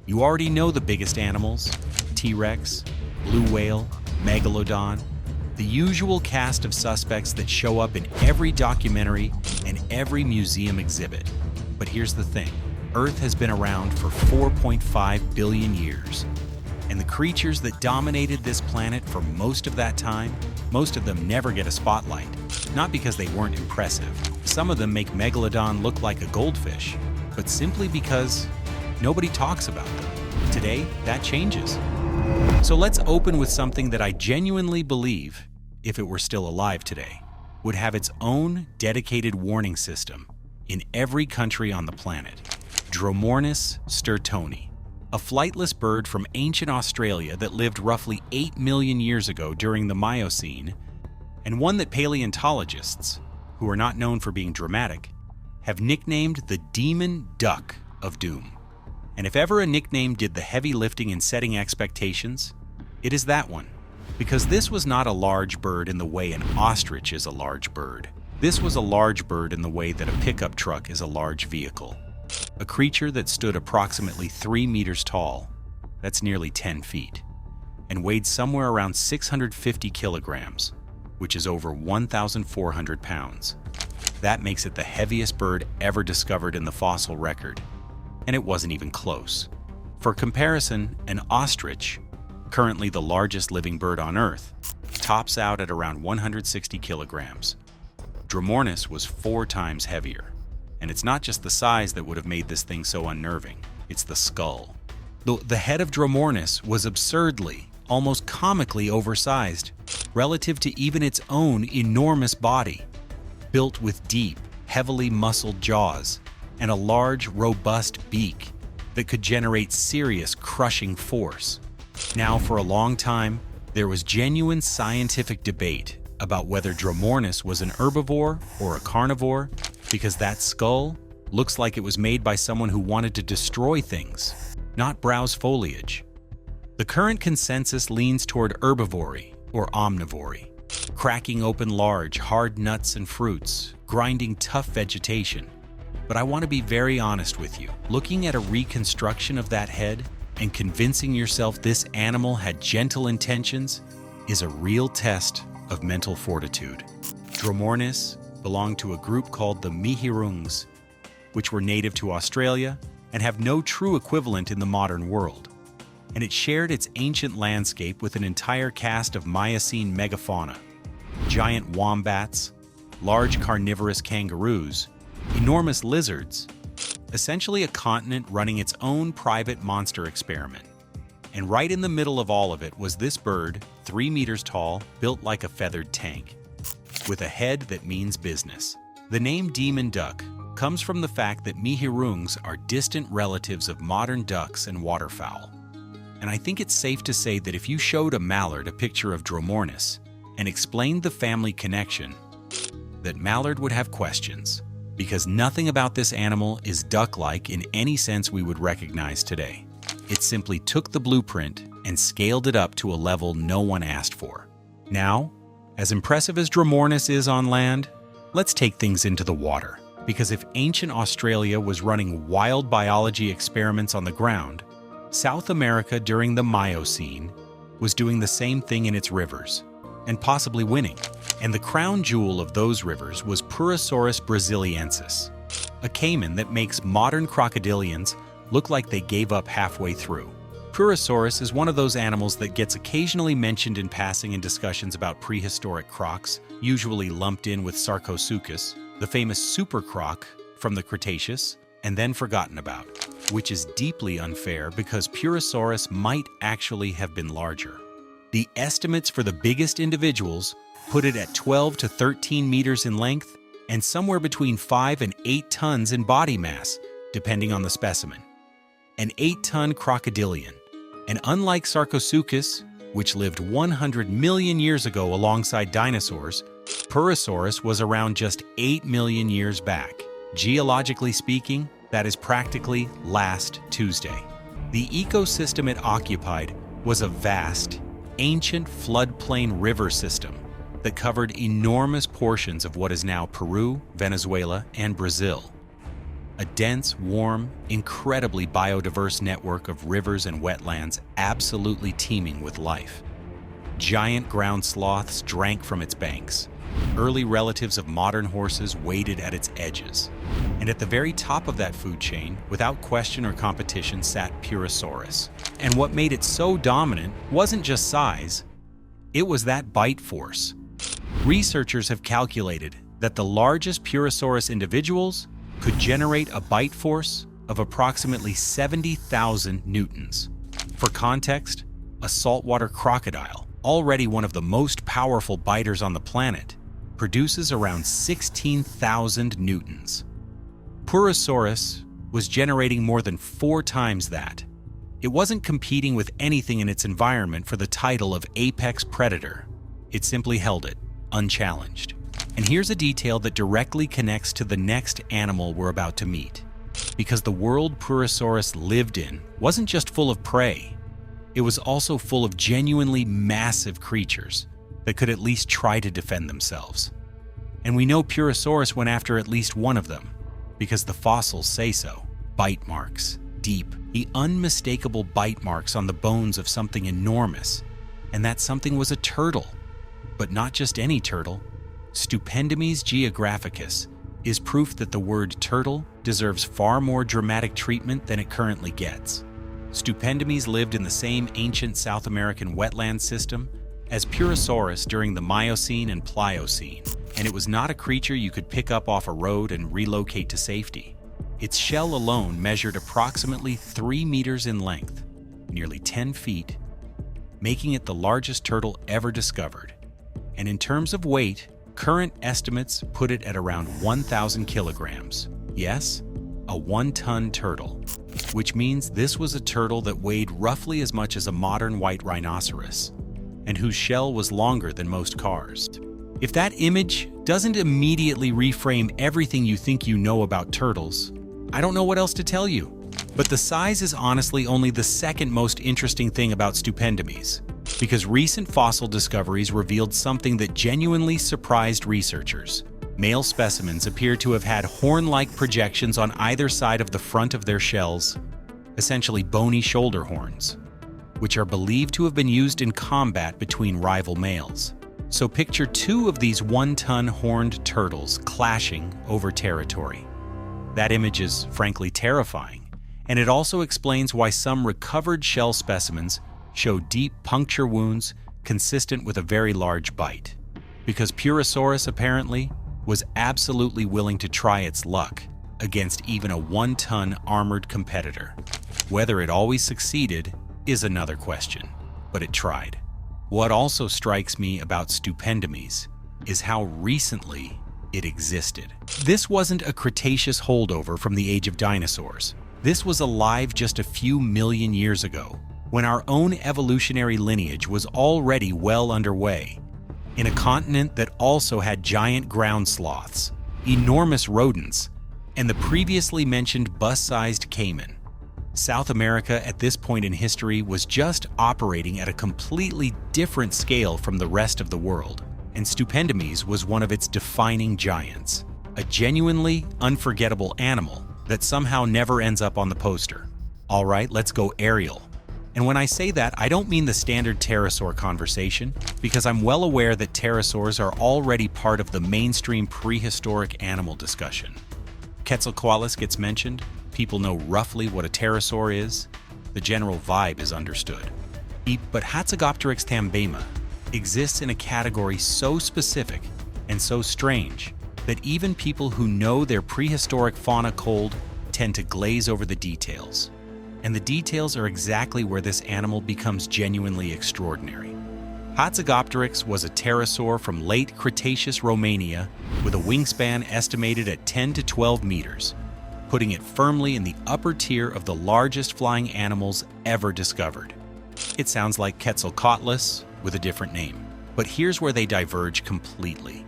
You already know the biggest animals: T-Rex, blue whale, Megalodon, the usual cast of suspects that show up in every documentary and every museum exhibit. But here's the thing. Earth has been around for 4.5 billion years. And the creatures that dominated this planet for most of that time, most of them never get a spotlight. Not because they weren't impressive. Some of them make Megalodon look like a goldfish, but simply because nobody talks about them. Today, that changes. So let's open with something that I genuinely believe, if it were still alive today, would have its own dedicated warning system in every country on the planet. Dromornis sturtoni, a flightless bird from ancient Australia that lived roughly 8 million years ago during the Miocene, and one that paleontologists, who are not known for being dramatic, have nicknamed the demon duck of doom. And if ever a nickname did the heavy lifting in setting expectations, it is that one. Because this was not a large bird in the way an ostrich is a large bird. This was a large bird in the way that a pickup truck is a large vehicle. A creature that stood approximately 3 meters tall, that's nearly 10 feet, and weighed somewhere around 650 kilograms, which is over 1,400 pounds. That makes it the heaviest bird ever discovered in the fossil record, and it wasn't even close. For comparison, an ostrich, currently the largest living bird on Earth, tops out at around 160 kilograms. Dromornis was 4 times heavier. And it's not just the size that would have made this thing so unnerving, it's the skull. The head of Dromornis was absurdly, almost comically oversized, relative to even its own enormous body, built with deep, heavily muscled jaws and a large, robust beak that could generate serious crushing force. Now, for a long time, there was genuine scientific debate about whether Dromornis was an herbivore or a carnivore, because that skull looks like it was made by someone who wanted to destroy things, not browse foliage. The current consensus leans toward herbivory or omnivory, cracking open large, hard nuts and fruits, grinding tough vegetation. But I want to be very honest with you. Looking at a reconstruction of that head and convincing yourself this animal had gentle intentions is a real test of mental fortitude. Dromornis belonged to a group called the Mihirungs, which were native to Australia and have no true equivalent in the modern world. And it shared its ancient landscape with an entire cast of Miocene megafauna: giant wombats, large carnivorous kangaroos, enormous lizards, essentially a continent running its own private monster experiment. And right in the middle of all of it was this bird, 3 meters tall, built like a feathered tank, with a head that means business. The name demon duck comes from the fact that Mihirungs are distant relatives of modern ducks and waterfowl. And I think it's safe to say that if you showed a mallard a picture of Dromornis and explained the family connection, that mallard would have questions, because nothing about this animal is duck-like in any sense we would recognize today. It simply took the blueprint and scaled it up to a level no one asked for. Now, as impressive as Dromornis is on land, let's take things into the water. Because if ancient Australia was running wild biology experiments on the ground, South America during the Miocene was doing the same thing in its rivers, and possibly winning. And the crown jewel of those rivers was Purussaurus brasiliensis, a caiman that makes modern crocodilians look like they gave up halfway through. Purussaurus is one of those animals that gets occasionally mentioned in passing in discussions about prehistoric crocs, usually lumped in with Sarcosuchus, the famous super croc from the Cretaceous, and then forgotten about, which is deeply unfair because Purussaurus might actually have been larger. The estimates for the biggest individuals put it at 12 to 13 meters in length and somewhere between 5 and 8 tons in body mass, depending on the specimen. An 8-ton crocodilian. And unlike Sarcosuchus, which lived 100 million years ago alongside dinosaurs, Purussaurus was around just 8 million years back. Geologically speaking, that is practically last Tuesday. The ecosystem it occupied was a vast, ancient floodplain river system that covered enormous portions of what is now Peru, Venezuela, and Brazil. a dense, warm, incredibly biodiverse network of rivers and wetlands absolutely teeming with life. Giant ground sloths drank from its banks. Early relatives of modern horses waded at its edges. And at the very top of that food chain, without question or competition, sat Purussaurus. And what made it so dominant wasn't just size, it was that bite force. Researchers have calculated that the largest Purussaurus individuals could generate a bite force of approximately 70,000 newtons. For context, a saltwater crocodile, already one of the most powerful biters on the planet, produces around 16,000 newtons. Purussaurus was generating more than 4 times that. It wasn't competing with anything in its environment for the title of apex predator. It simply held it, unchallenged. And here's a detail that directly connects to the next animal we're about to meet. Because the world Purussaurus lived in wasn't just full of prey, it was also full of genuinely massive creatures that could at least try to defend themselves. And we know Purussaurus went after at least one of them, because the fossils say so. Bite marks, deep, the unmistakable bite marks on the bones of something enormous. And that something was a turtle. But not just any turtle. Stupendemys geographicus is proof that the word turtle deserves far more dramatic treatment than it currently gets. Stupendemys lived in the same ancient South American wetland system as Purussaurus during the Miocene and Pliocene, and it was not a creature you could pick up off a road and relocate to safety. Its shell alone measured approximately 3 meters in length, nearly 10 feet, making it the largest turtle ever discovered. And in terms of weight, current estimates put it at around 1,000 kilograms. Yes, a 1-ton turtle, which means this was a turtle that weighed roughly as much as a modern white rhinoceros, and whose shell was longer than most cars. If that image doesn't immediately reframe everything you think you know about turtles, I don't know what else to tell you. But the size is honestly only the second most interesting thing about Stupendemys, because recent fossil discoveries revealed something that genuinely surprised researchers. Male specimens appear to have had horn-like projections on either side of the front of their shells, essentially bony shoulder horns, which are believed to have been used in combat between rival males. So picture 2 of these 1-ton horned turtles clashing over territory. That image is frankly terrifying, and it also explains why some recovered shell specimens show deep puncture wounds consistent with a very large bite. Because Purussaurus apparently was absolutely willing to try its luck against even a 1-ton armored competitor. Whether it always succeeded is another question, but it tried. What also strikes me about Stupendemys is how recently it existed. This wasn't a Cretaceous holdover from the age of dinosaurs. This was alive just a few million years ago, when our own evolutionary lineage was already well underway, in a continent that also had giant ground sloths, enormous rodents, and the previously mentioned bus-sized caiman. South America at this point in history was just operating at a completely different scale from the rest of the world, and Stupendemys was one of its defining giants, a genuinely unforgettable animal that somehow never ends up on the poster. All right, let's go aerial. And when I say that, I don't mean the standard pterosaur conversation, because I'm well aware that pterosaurs are already part of the mainstream prehistoric animal discussion. Quetzalcoatlus gets mentioned, people know roughly what a pterosaur is, the general vibe is understood. But Hatzegopteryx tambema exists in a category so specific and so strange that even people who know their prehistoric fauna cold tend to glaze over the details. And the details are exactly where this animal becomes genuinely extraordinary. Hatzegopteryx was a pterosaur from late Cretaceous Romania with a wingspan estimated at 10 to 12 meters, putting it firmly in the upper tier of the largest flying animals ever discovered. It sounds like Quetzalcoatlus with a different name, but here's where they diverge completely.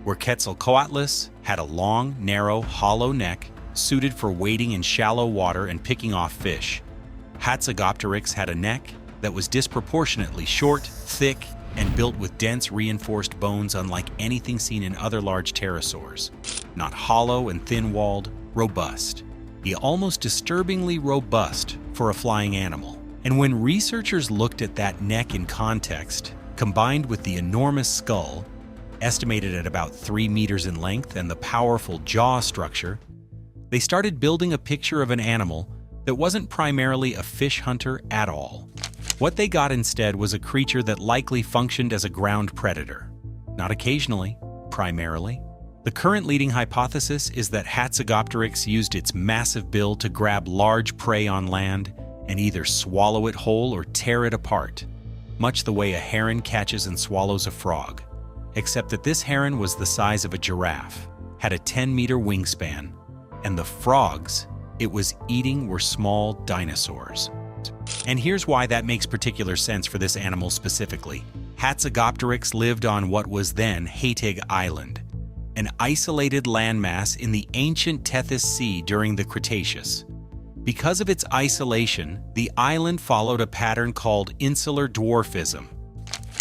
Where Quetzalcoatlus had a long, narrow, hollow neck suited for wading in shallow water and picking off fish, Hatzegopteryx had a neck that was disproportionately short, thick, and built with dense reinforced bones unlike anything seen in other large pterosaurs. Not hollow and thin-walled, robust. be almost disturbingly robust for a flying animal. And when researchers looked at that neck in context, combined with the enormous skull, estimated at about 3 meters in length, and the powerful jaw structure, they started building a picture of an animal that wasn't primarily a fish hunter at all. What they got instead was a creature that likely functioned as a ground predator. Not occasionally, primarily. The current leading hypothesis is that Hatzegopteryx used its massive bill to grab large prey on land and either swallow it whole or tear it apart, much the way a heron catches and swallows a frog. Except that this heron was the size of a giraffe, had a 10-meter wingspan, and the frogs it was eating were small dinosaurs. And here's why that makes particular sense for this animal specifically. Hatzegopteryx lived on what was then Hatzeg Island, an isolated landmass in the ancient Tethys Sea during the Cretaceous. Because of its isolation, the island followed a pattern called insular dwarfism,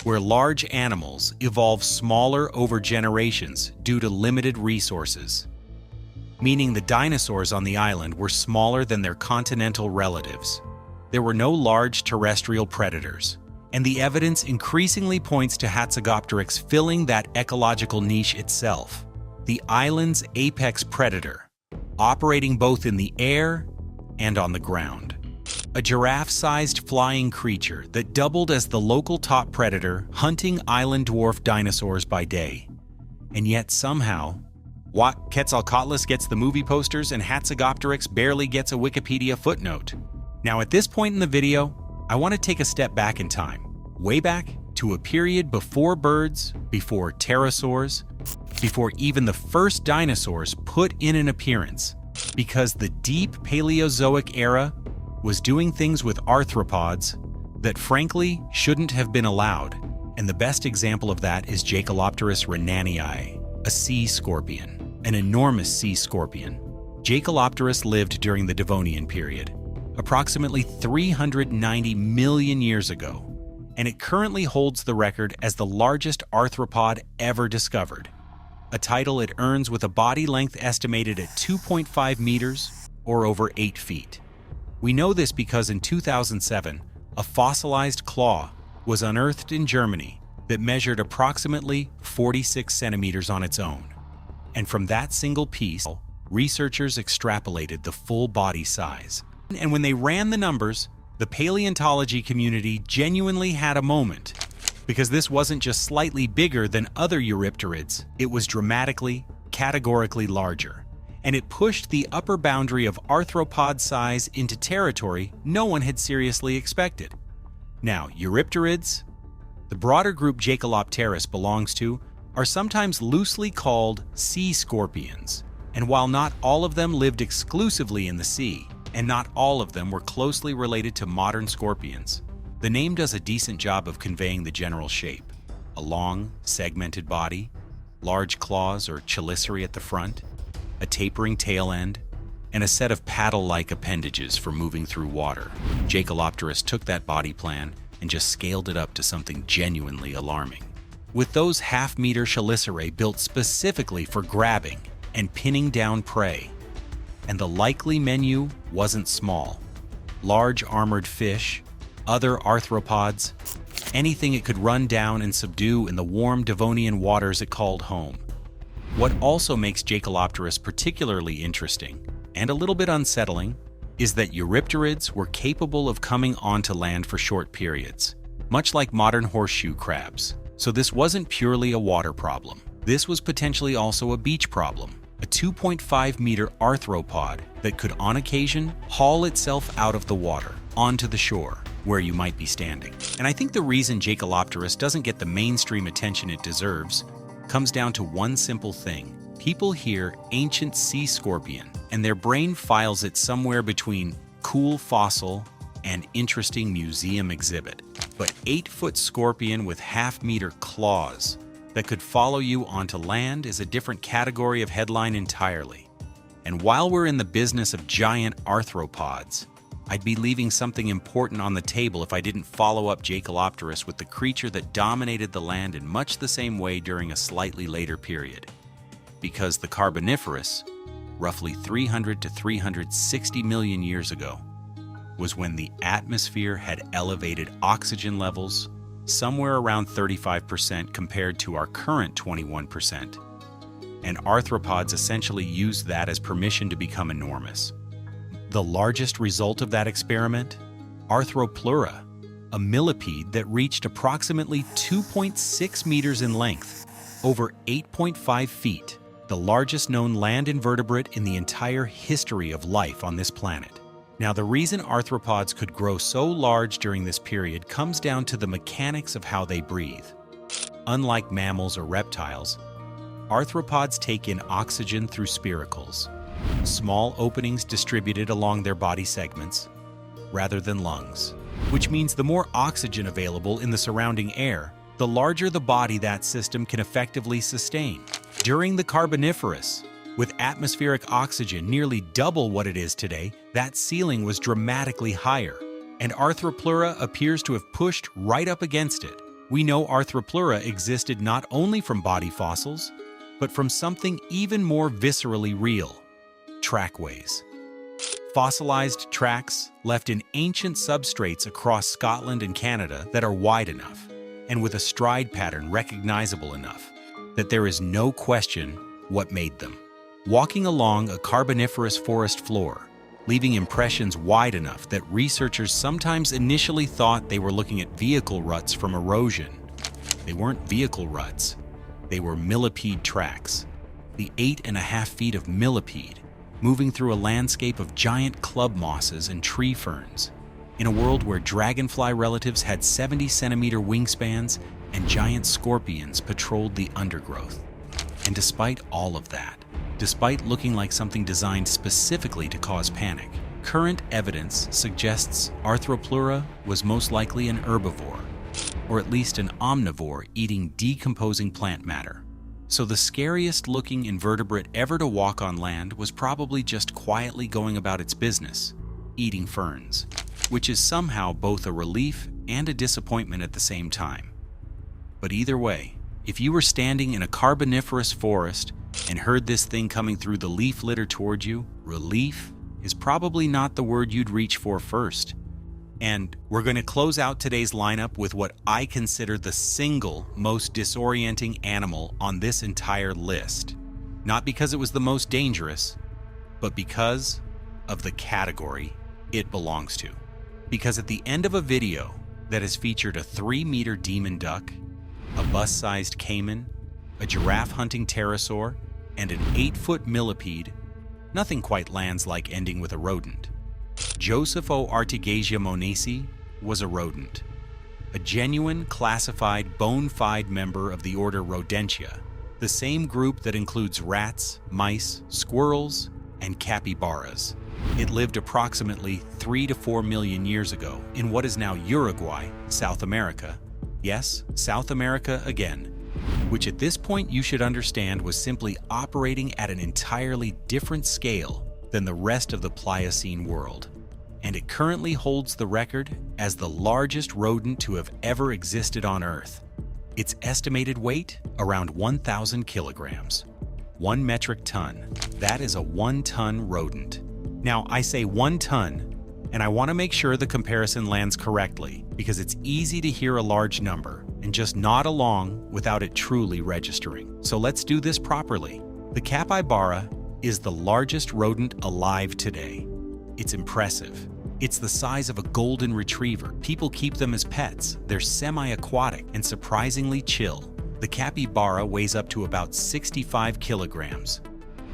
where large animals evolve smaller over generations due to limited resources, meaning the dinosaurs on the island were smaller than their continental relatives. There were no large terrestrial predators, and the evidence increasingly points to Hatzegopteryx filling that ecological niche itself, the island's apex predator, operating both in the air and on the ground. A giraffe-sized flying creature that doubled as the local top predator, hunting island dwarf dinosaurs by day. And yet somehow, Quetzalcoatlus gets the movie posters and Hatzegopteryx barely gets a Wikipedia footnote. Now at this point in the video, I want to take a step back in time, way back to a period before birds, before pterosaurs, before even the first dinosaurs put in an appearance, because the deep Paleozoic era was doing things with arthropods that frankly shouldn't have been allowed, and the best example of that is Jaekelopterus rhenanii, a sea scorpion, an enormous sea scorpion. Jaekelopterus lived during the Devonian period, approximately 390 million years ago, and it currently holds the record as the largest arthropod ever discovered, a title it earns with a body length estimated at 2.5 meters or over 8 feet. We know this because in 2007, a fossilized claw was unearthed in Germany that measured approximately 46 centimeters on its own. And from that single piece, researchers extrapolated the full body size. And when they ran the numbers, the paleontology community genuinely had a moment, because this wasn't just slightly bigger than other eurypterids, it was dramatically, categorically larger. And it pushed the upper boundary of arthropod size into territory no one had seriously expected. Now, eurypterids, the broader group Jaekelopterus belongs to, are sometimes loosely called sea scorpions. And while not all of them lived exclusively in the sea, and not all of them were closely related to modern scorpions, the name does a decent job of conveying the general shape: a long, segmented body, large claws or chelicerae at the front, a tapering tail end, and a set of paddle-like appendages for moving through water. Jaekelopterus took that body plan and just scaled it up to something genuinely alarming. With those half-meter chelicerae built specifically for grabbing and pinning down prey. And the likely menu wasn't small. Large armored fish, other arthropods, anything it could run down and subdue in the warm Devonian waters it called home. What also makes Jaekelopterus particularly interesting, and a little bit unsettling, is that eurypterids were capable of coming onto land for short periods, much like modern horseshoe crabs. So this wasn't purely a water problem. This was potentially also a beach problem, a 2.5-meter arthropod that could on occasion haul itself out of the water onto the shore where you might be standing. And I think the reason Jaekelopterus doesn't get the mainstream attention it deserves comes down to one simple thing. People hear ancient sea scorpion and their brain files it somewhere between cool fossil and interesting museum exhibit. But 8-foot scorpion with half-meter claws that could follow you onto land is a different category of headline entirely. And while we're in the business of giant arthropods, I'd be leaving something important on the table if I didn't follow up Jaekelopterus with the creature that dominated the land in much the same way during a slightly later period. Because the Carboniferous roughly 300 to 360 million years ago, was when the atmosphere had elevated oxygen levels somewhere around 35% compared to our current 21%. And arthropods essentially used that as permission to become enormous. The largest result of that experiment? Arthropleura, a millipede that reached approximately 2.6 meters in length, over 8.5 feet, the largest known land invertebrate in the entire history of life on this planet. Now, the reason arthropods could grow so large during this period comes down to the mechanics of how they breathe. Unlike mammals or reptiles, arthropods take in oxygen through spiracles, small openings distributed along their body segments, rather than lungs, which means the more oxygen available in the surrounding air, the larger the body that system can effectively sustain. During the Carboniferous, with atmospheric oxygen nearly double what it is today, that ceiling was dramatically higher, and Arthropleura appears to have pushed right up against it. We know Arthropleura existed not only from body fossils, but from something even more viscerally real: trackways. Fossilized tracks left in ancient substrates across Scotland and Canada that are wide enough, and with a stride pattern recognizable enough, that there is no question what made them. Walking along a Carboniferous forest floor, leaving impressions wide enough that researchers sometimes initially thought they were looking at vehicle ruts from erosion. They weren't vehicle ruts, they were millipede tracks. The 8.5 feet of millipede, moving through a landscape of giant club mosses and tree ferns, in a world where dragonfly relatives had 70-centimeter wingspans and giant scorpions patrolled the undergrowth. And despite all of that, despite looking like something designed specifically to cause panic, current evidence suggests Arthropleura was most likely an herbivore, or at least an omnivore eating decomposing plant matter. So the scariest-looking invertebrate ever to walk on land was probably just quietly going about its business, eating ferns, which is somehow both a relief and a disappointment at the same time. But either way, if you were standing in a Carboniferous forest and heard this thing coming through the leaf litter toward you, relief is probably not the word you'd reach for first. And we're going to close out today's lineup with what I consider the single most disorienting animal on this entire list. Not because it was the most dangerous, but because of the category it belongs to. Because at the end of a video that has featured a 3-meter demon duck, a bus-sized caiman, a giraffe-hunting pterosaur, and an 8-foot millipede, nothing quite lands like ending with a rodent. Josephoartigasia monesi was a rodent, a genuine classified bona fide member of the order Rodentia, the same group that includes rats, mice, squirrels, and capybaras. It lived approximately 3 to 4 million years ago in what is now Uruguay, South America. Yes, South America again, which at this point you should understand was simply operating at an entirely different scale than the rest of the Pliocene world. And it currently holds the record as the largest rodent to have ever existed on Earth. Its estimated weight, around 1,000 kilograms. 1 metric ton. That is a 1-ton rodent. Now, I say 1 ton, and I want to make sure the comparison lands correctly, because it's easy to hear a large number and just nod along without it truly registering. So let's do this properly. The capybara is the largest rodent alive today. It's impressive. It's the size of a golden retriever. People keep them as pets. They're semi-aquatic and surprisingly chill. The capybara weighs up to about 65 kilograms.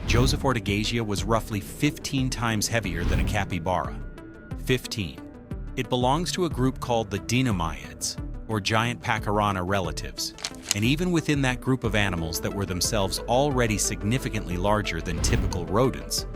Josephoartigasia was roughly 15 times heavier than a capybara. 15. It belongs to a group called the Denomyids, or giant pacarana relatives. And even within that group of animals that were themselves already significantly larger than typical rodents,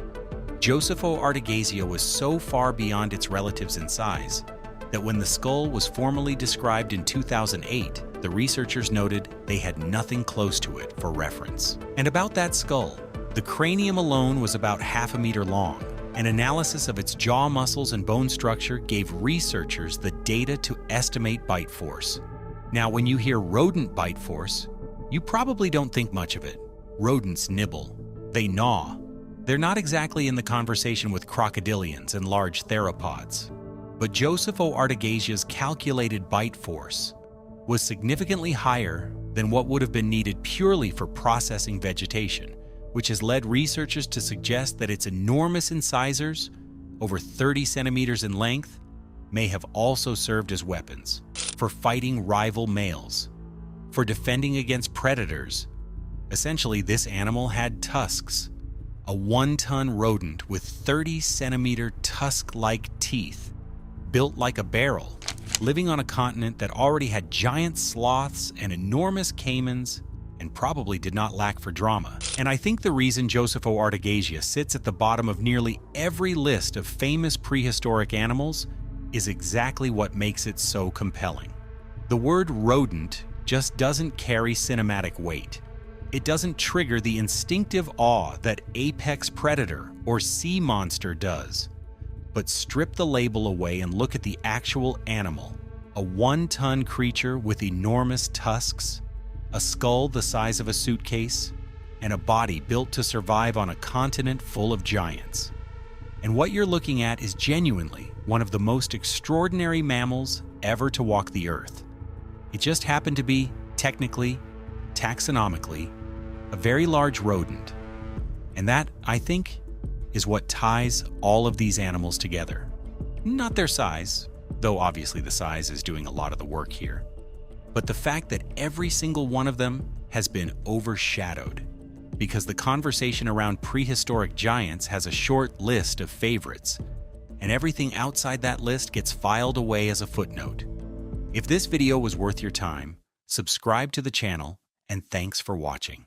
Josephoartigasia was so far beyond its relatives in size that when the skull was formally described in 2008, the researchers noted they had nothing close to it for reference. And about that skull, the cranium alone was about half a meter long. An analysis of its jaw muscles and bone structure gave researchers the data to estimate bite force. Now, when you hear rodent bite force, you probably don't think much of it. Rodents nibble, they gnaw, They're not exactly in the conversation with crocodilians and large theropods, but Josephoartigasia's calculated bite force was significantly higher than what would have been needed purely for processing vegetation, which has led researchers to suggest that its enormous incisors, over 30 centimeters in length, may have also served as weapons for fighting rival males, for defending against predators. Essentially, this animal had tusks, a 1-ton rodent with 30-centimeter tusk-like teeth, built like a barrel, living on a continent that already had giant sloths and enormous caimans and probably did not lack for drama. And I think the reason Josephoartigasia sits at the bottom of nearly every list of famous prehistoric animals is exactly what makes it so compelling. The word rodent just doesn't carry cinematic weight. It doesn't trigger the instinctive awe that apex predator or sea monster does. But strip the label away and look at the actual animal, a 1-ton creature with enormous tusks, a skull the size of a suitcase, and a body built to survive on a continent full of giants. And what you're looking at is genuinely one of the most extraordinary mammals ever to walk the earth. It just happened to be, technically, taxonomically, a very large rodent. And that, I think, is what ties all of these animals together. Not their size, though obviously the size is doing a lot of the work here, but the fact that every single one of them has been overshadowed, because the conversation around prehistoric giants has a short list of favorites, and everything outside that list gets filed away as a footnote. If this video was worth your time, subscribe to the channel, and thanks for watching.